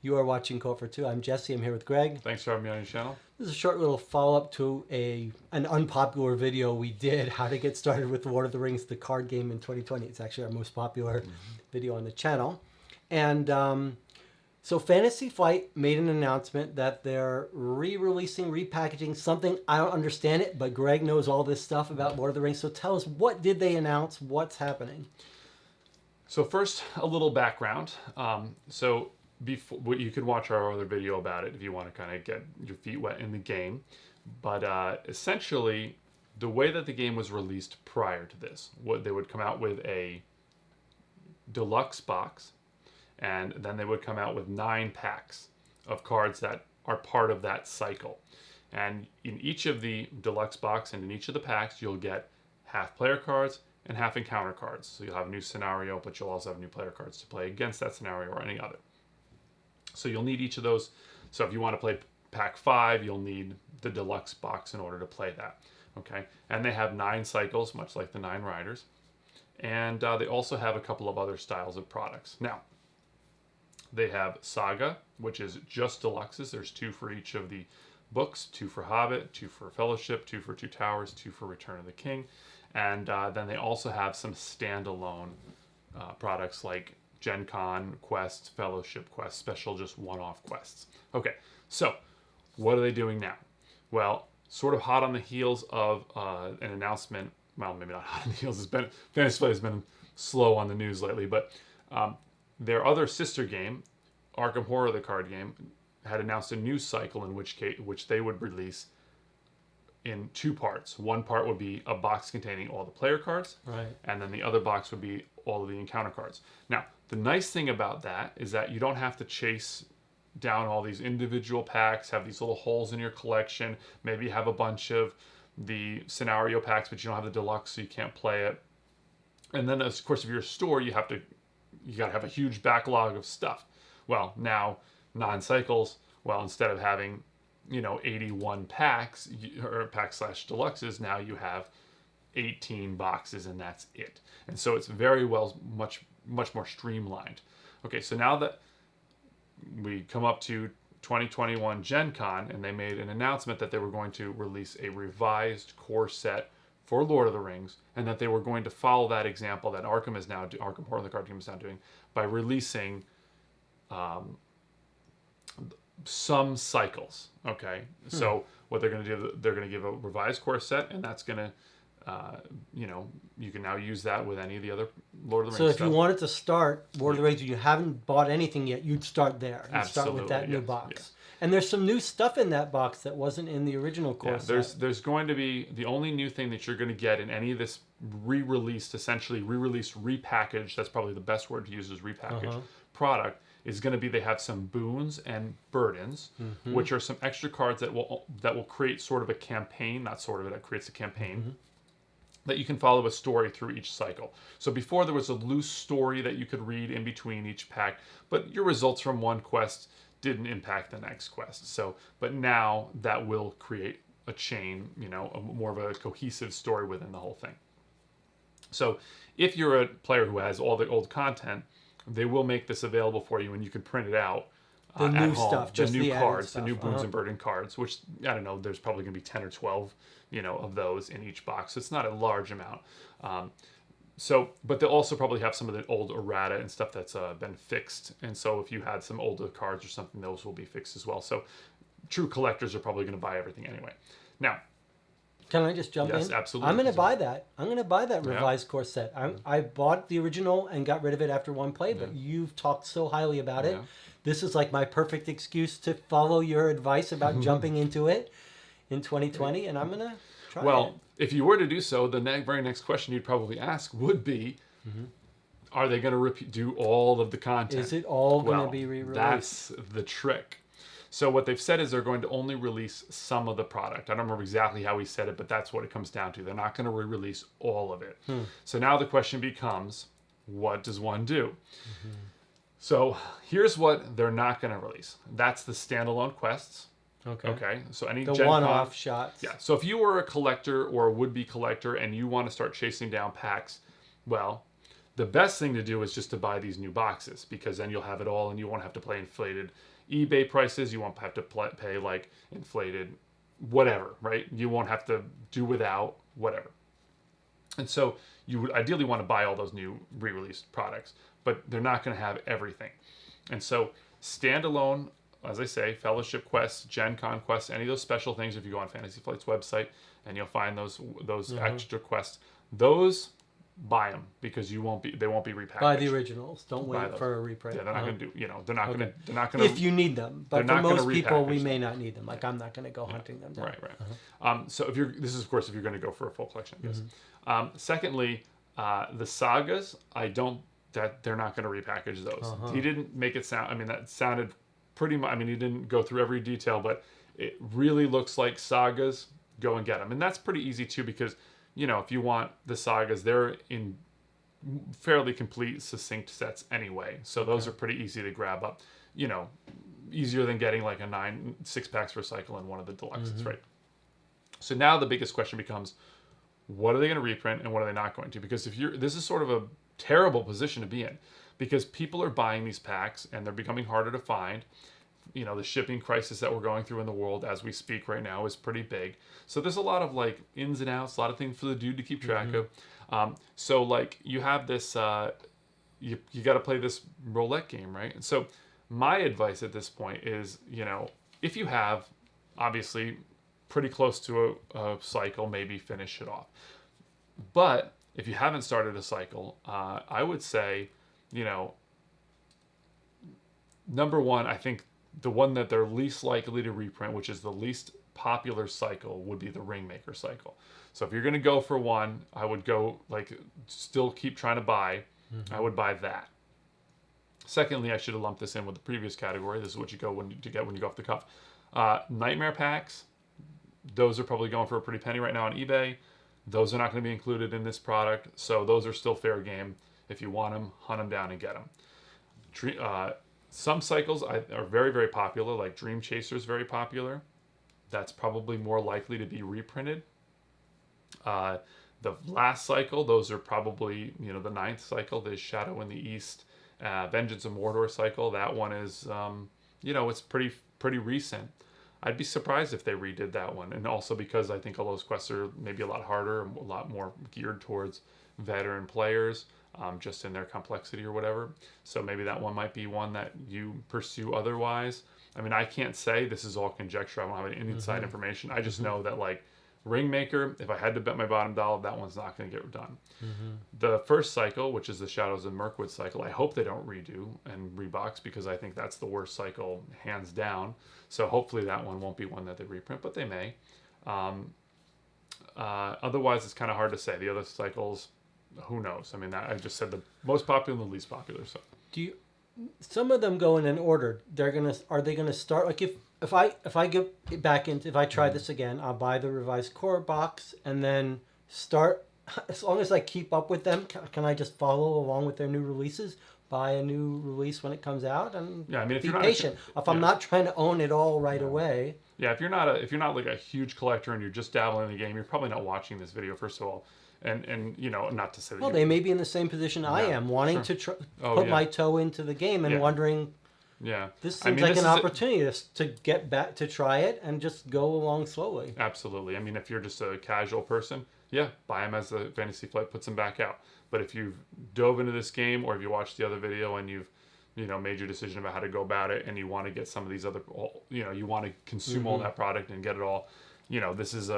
You are watching Code for Two. I'm Jesse. I'm here with Greg. Thanks for having me on your channel. This is a short little follow-up to an unpopular video we did, how to get started with Lord of the Rings, the card game in 2020. It's actually our most popular video on the channel. And so Fantasy Flight made an announcement that they're re-releasing, repackaging something. I don't understand it, but Greg knows all this stuff about Lord of the Rings. So tell us, what did they announce? What's happening? So first, a little background. Before, you can watch our other video about it if you want to kind of get your feet wet in the game. But essentially, the way that the game was released prior to this, they would come out with a deluxe box, and then they would come out with 9 packs of cards that are part of that cycle. And in each of the deluxe box and in each of the packs, you'll get half player cards and half encounter cards. So you'll have a new scenario, but you'll also have new player cards to play against that scenario or any other. So you'll need each of those. So if you want to play pack 5, you'll need the deluxe box in order to play that. Okay, and they have 9 cycles, much like the 9 Riders. And they also have a couple of other styles of products. Now, they have Saga, which is just deluxes. There's 2 for each of the books, 2 for Hobbit, 2 for Fellowship, 2 for Two Towers, 2 for Return of the King. And then they also have some standalone products like Gen Con quests, Fellowship quests, special just one-off quests. Okay, so what are they doing now? Well, sort of hot on the heels of an announcement. Well, maybe not hot on the heels. Fantasy Flight has been slow on the news lately, but their other sister game, Arkham Horror, the card game, had announced a new cycle in which they would release in 2 parts. One part would be a box containing all the player cards, right, and then the other box would be all of the encounter cards. Now, the nice thing about that is that you don't have to chase down all these individual packs, have these little holes in your collection, maybe have a bunch of the scenario packs, but you don't have the deluxe, so you can't play it. And then, of course, if you're a store, you got to have a huge backlog of stuff. Well, now, 9 cycles, well, instead of having 81 packs or packs/deluxes, now you have 18 boxes and that's it. And so it's very much more streamlined. Okay, so now that we come up to 2021 Gen Con, and they made an announcement that they were going to release a revised core set for Lord of the Rings, and that they were going to follow that example that Arkham Horror, the card game, is now doing by releasing some cycles. Okay, so what they're going to do, they're going to give a revised core set, and that's going to you can now use that with any of the other Lord of the Rings stuff. So if you wanted to start Lord of the Rings and you haven't bought anything yet, you'd start there. You'd start with that new box. Yes. And there's some new stuff in that box that wasn't in the original core set. There's going to be, the only new thing that you're going to get in any of this re-released, repackaged, that's probably the best word to use, is repackaged product, is going to be, they have some boons and burdens, which are some extra cards that will create sort of a campaign, it creates a campaign that you can follow a story through each cycle. So before, there was a loose story that you could read in between each pack, but your results from one quest didn't impact the next quest. So, but now that will create a chain, more of a cohesive story within the whole thing. So if you're a player who has all the old content, they will make this available for you, and you can print it out at home. Stuff, the new cards, the new boons and burden cards, which, I don't know, there's probably going to be 10 or 12, of those in each box. So it's not a large amount. But they'll also probably have some of the old errata and stuff that's been fixed. And so if you had some older cards or something, those will be fixed as well. So true collectors are probably going to buy everything anyway. Now, can I just jump in? Yes, absolutely. I'm going to buy that. I'm going to buy that revised core set. I bought the original and got rid of it after one play, but you've talked so highly about it. This is like my perfect excuse to follow your advice about jumping into it in 2020, and I'm going to try it. Well, if you were to do so, the very next question you'd probably ask would be, are they going to do all of the content? Is it all going to be re-released? That's the trick. So what they've said is they're going to only release some of the product. I don't remember exactly how he said it, but that's what it comes down to. They're not going to re-release all of it. So now the question becomes, what does one do? So here's what they're not going to release. That's the standalone quests. Okay. So any the one-off shots. Yeah. So if you were a collector or a would-be collector and you want to start chasing down packs, well, The best thing to do is just to buy these new boxes, because then you'll have it all and you won't have to pay inflated eBay prices. You won't have to pay like inflated whatever, right? You won't have to do without whatever. And so you would ideally want to buy all those new re-released products, but they're not going to have everything. And so standalone, as I say, Fellowship Quests, Gen Con Quests, any of those special things, if you go on Fantasy Flight's website and you'll find those extra quests, those buy them, because they won't be repackaged. Buy the originals. Don't wait for a reprint. Yeah, they're not going to do. They're not going to. If you need them, but for most people, we may them. not need them. Like I'm not going to go hunting them down. Right. So if you're going to go for a full collection of this. Secondly, the sagas, they're not going to repackage those. He didn't make it sound. I mean, that sounded pretty much. I mean, he didn't go through every detail, but it really looks like sagas. Go and get them, and that's pretty easy too, because if you want the sagas, they're in fairly complete, succinct sets anyway. So those are pretty easy to grab up. Easier than getting like a 6-packs for a cycle in one of the deluxes, right? So now the biggest question becomes, what are they going to reprint and what are they not going to? Because this is sort of a terrible position to be in, because people are buying these packs and they're becoming harder to find. The shipping crisis that we're going through in the world as we speak right now is pretty big. So there's a lot of like ins and outs, a lot of things for the dude to keep track of. So like you have this, you got to play this roulette game, right? And so my advice at this point is, if you have obviously pretty close to a cycle, maybe finish it off. But if you haven't started a cycle, I would say, number one, I think the one that they're least likely to reprint, which is the least popular cycle, would be the Ringmaker cycle. So if you're going to go for one, I would go still keep trying to buy. I would buy that. Secondly, I should have lumped this in with the previous category. This is what you get when you go off the cuff. Nightmare packs. Those are probably going for a pretty penny right now on eBay. Those are not going to be included in this product, so those are still fair game. If you want them, hunt them down and get them. Some cycles are very, very popular, like Dream Chaser is very popular. That's probably more likely to be reprinted. The last cycle, those are probably, the 9th cycle, the Shadow in the East, Vengeance of Mordor cycle. That one is, it's pretty recent. I'd be surprised if they redid that one. And also because I think all those quests are maybe a lot harder and a lot more geared towards veteran players. Just in their complexity or whatever. So maybe that one might be one that you pursue otherwise. I mean, I can't say, this is all conjecture. I don't have any inside information. I just know that like Ringmaker, if I had to bet my bottom dollar, that one's not going to get done. The first cycle, which is the Shadows of Mirkwood cycle, I hope they don't redo and rebox, because I think that's the worst cycle hands down. So hopefully that one won't be one that they reprint, but they may. Otherwise, it's kind of hard to say. The other cycles, who knows? I mean, I just said the most popular and the least popular. So, some of them go in an order? Are they gonna start like if I get back into, if I try this again, I'll buy the revised core box and then start. As long as I keep up with them, can I just follow along with their new releases? Buy a new release when it comes out and if be you're not patient. If I'm not trying to own it all right away. Yeah, if you're not like a huge collector and you're just dabbling in the game, you're probably not watching this video, first of all. And not to say that. Well, they may be in the same position I am, wanting to put my toe into the game and wondering. Yeah, this seems like an opportunity to get back to try it and just go along slowly. Absolutely. I mean, if you're just a casual person, buy them as the Fantasy Flight puts them back out. But if you've dove into this game, or if you watched the other video and you've made your decision about how to go about it, and you want to get some of these other, you want to consume all that product and get it all, this is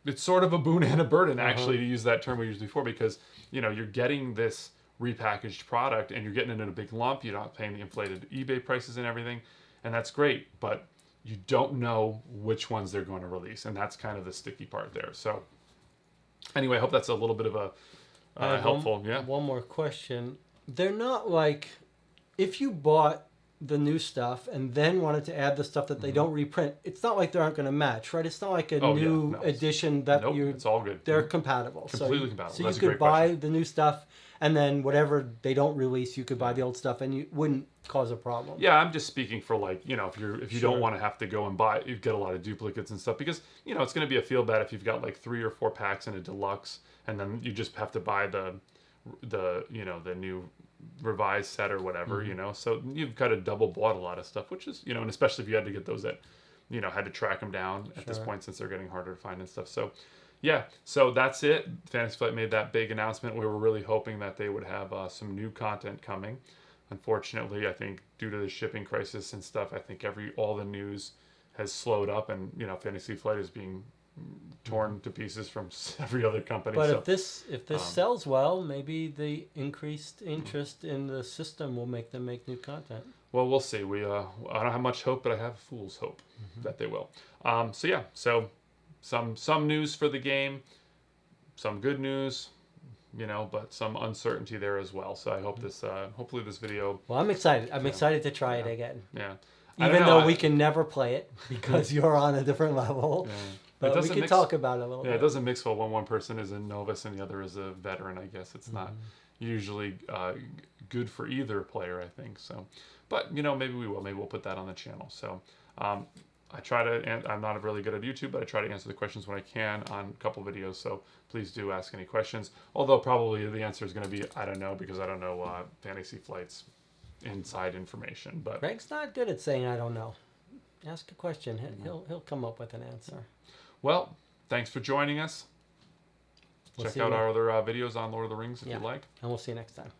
it's sort of a boon and a burden, actually, to use that term we used before, because you're getting this repackaged product and you're getting it in a big lump. You're not paying the inflated eBay prices and everything, and that's great, but you don't know which ones they're going to release, and that's kind of the sticky part there. So anyway, I hope that's a little bit of a helpful. One more question. They're not like, if you bought the new stuff and then wanted to add the stuff that they don't reprint, it's not like they aren't going to match, right? It's not like a new edition that it's all good. They're compatible. Completely compatible. So you could buy the new stuff, and then whatever they don't release, you could buy the old stuff, and you wouldn't cause a problem. Yeah, I'm just speaking for if you don't want to have to go and buy, you get a lot of duplicates and stuff, because it's going to be a feel bad if you've got like 3 or 4 packs in a deluxe, and then you just have to buy the the the new revised set or whatever, so you've kind of double bought a lot of stuff, which is, and especially if you had to get those that, had to track them down at this point since they're getting harder to find and stuff. So yeah, so that's it. Fantasy Flight made that big announcement. We were really hoping that they would have some new content coming. Unfortunately, I think due to the shipping crisis and stuff, I think all the news has slowed up, and Fantasy Flight is being torn to pieces from every other company. But so, if this sells well, maybe the increased interest in the system will make them make new content. Well, we'll see. I don't have much hope, but I have a fool's hope that they will. So some news for the game, some good news, but some uncertainty there as well. So I hope hopefully this video. Well, I'm excited. I'm excited to try it again. Yeah. Even though we can never play it because you're on a different level. Yeah. But we can talk about it a little bit. Yeah, it doesn't mix well when one person is a novice and the other is a veteran. I guess it's not usually good for either player, I think. So, but maybe we will. Maybe we'll put that on the channel. So, I try to. I'm not really good at YouTube, but I try to answer the questions when I can on a couple videos. So please do ask any questions. Although probably the answer is going to be I don't know, because I don't know Fantasy Flight's inside information. But Greg's not good at saying I don't know. Ask a question. He'll come up with an answer. Well, thanks for joining us. Check out our other videos on Lord of the Rings if you'd like. And we'll see you next time.